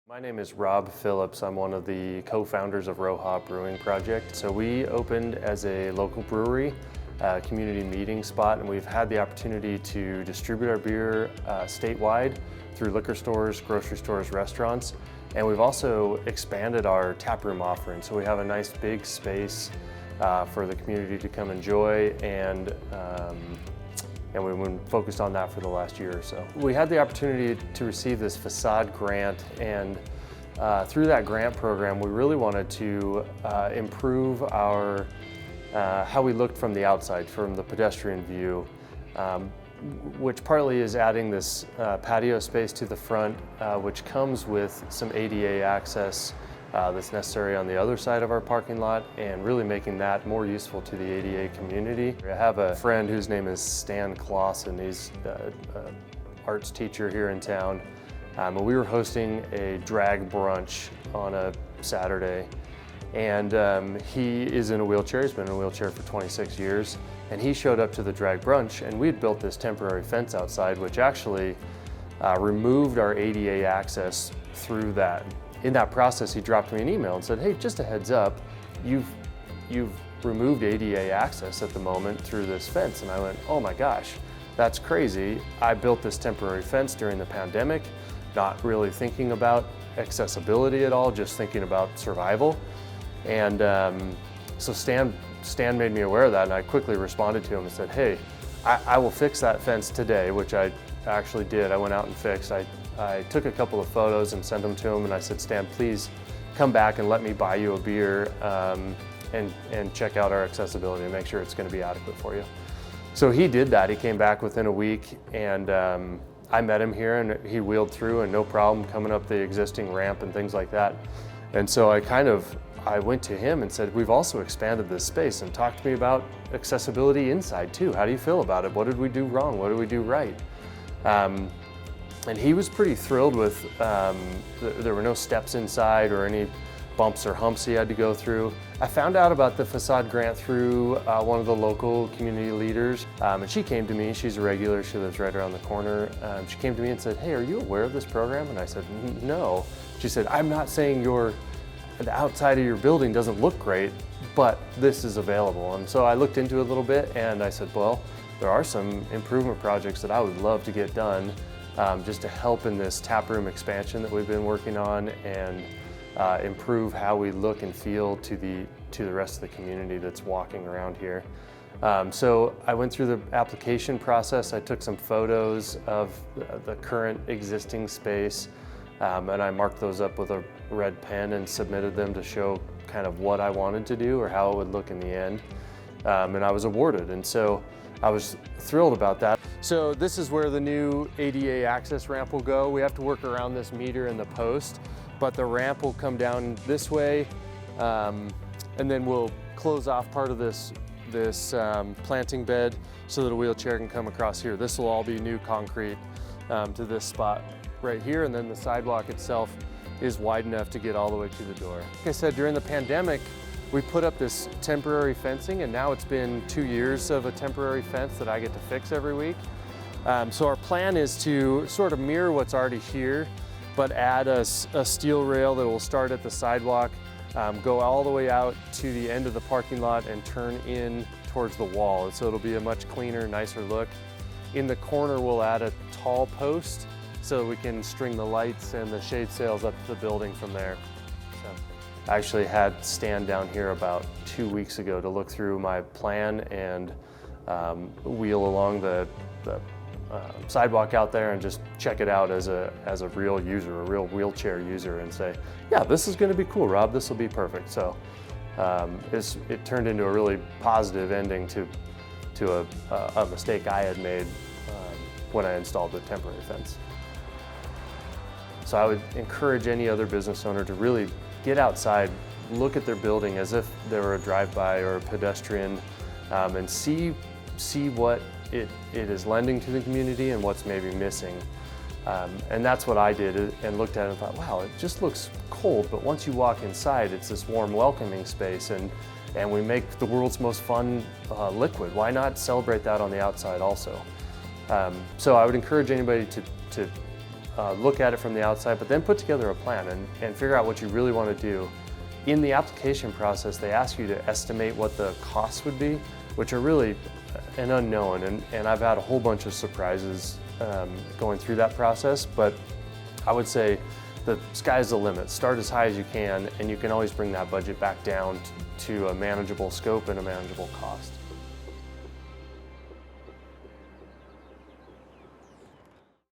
My name is Rob Phillips. I'm one of the co-founders of RoHa Brewing project. So we opened as a local brewery, community meeting spot, and we've had the opportunity to distribute our beer statewide through liquor stores, grocery stores, restaurants, and we've also expanded our taproom offering. So we have a nice big space for the community to come enjoy, and we've been focused on that for the last year or so. We had the opportunity to receive this Facade grant, and through that grant program, we really wanted to improve our how we looked from the outside, from the pedestrian view, which partly is adding this patio space to the front, which comes with some ADA access that's necessary on the other side of our parking lot, and really making that more useful to the ADA community. I have a friend whose name is Stan Clausen. He's an arts teacher here in town. And we were hosting a drag brunch on a Saturday, and he is in a wheelchair. He's been in a wheelchair for 26 years, and he showed up to the drag brunch, and we had built this temporary fence outside, which actually removed our ADA access through that. In that process, he dropped me an email and said, "Hey, just a heads up, you've removed ADA access at the moment through this fence." And I went, "Oh my gosh, that's crazy. I built this temporary fence during the pandemic, not really thinking about accessibility at all, just thinking about survival." And so Stan made me aware of that, and I quickly responded to him and said, "Hey, I will fix that fence today," which I actually did. I went out and fixed. I took a couple of photos and sent them to him, and I said, "Stan, please come back and let me buy you a beer and check out our accessibility and make sure it's going to be adequate for you." So he did that. He came back within a week, and I met him here, and he wheeled through, and no problem coming up the existing ramp and things like that. And so I went to him and said, "We've also expanded this space, and talk to me about accessibility inside too. How do you feel about it? What did we do wrong? What did we do right?" And he was pretty thrilled with, there were no steps inside or any bumps or humps he had to go through. I found out about the Facade grant through one of the local community leaders, and she came to me. She's a regular, she lives right around the corner. She came to me and said, "Hey, are you aware of this program?" And I said, "No." She said, "I'm not saying the outside of your building doesn't look great, but this is available." And so I looked into it a little bit, and I said, "Well, there are some improvement projects that I would love to get done just to help in this taproom expansion that we've been working on, and improve how we look and feel to the rest of the community that's walking around here." So I went through the application process. I took some photos of the current existing space, and I marked those up with a red pen and submitted them to show kind of what I wanted to do or how it would look in the end. And I was awarded, and so I was thrilled about that. So this is where the new ADA access ramp will go. We have to work around this meter and the post, but the ramp will come down this way, and then we'll close off part of this planting bed so that a wheelchair can come across here. This will all be new concrete to this spot right here, and then the sidewalk itself is wide enough to get all the way to the door. Like I said, during the pandemic, we put up this temporary fencing, and now it's been 2 years of a temporary fence that I get to fix every week. So our plan is to sort of mirror what's already here, but add a steel rail that will start at the sidewalk, go all the way out to the end of the parking lot, and turn in towards the wall. And so it'll be a much cleaner, nicer look. In the corner, we'll add a tall post so we can string the lights and the shade sails up to the building from there. I actually had Stan down here about 2 weeks ago to look through my plan and wheel along the sidewalk out there and just check it out as a real user, a real wheelchair user, and say, "Yeah, this is going to be cool, Rob. This will be perfect." So it turned into a really positive ending to a mistake I had made when I installed the temporary fence. So I would encourage any other business owner to really get outside, look at their building as if they were a drive-by or a pedestrian, and see what it is lending to the community and what's maybe missing. And that's what I did, and looked at it and thought, wow, it just looks cold, but once you walk inside, it's this warm, welcoming space, and we make the world's most fun liquid. Why not celebrate that on the outside also? So I would encourage anybody to look at it from the outside, but then put together a plan and figure out what you really want to do. In the application process, they ask you to estimate what the costs would be, which are really an unknown, and I've had a whole bunch of surprises going through that process, but I would say the sky's the limit. Start as high as you can, and you can always bring that budget back down to a manageable scope and a manageable cost.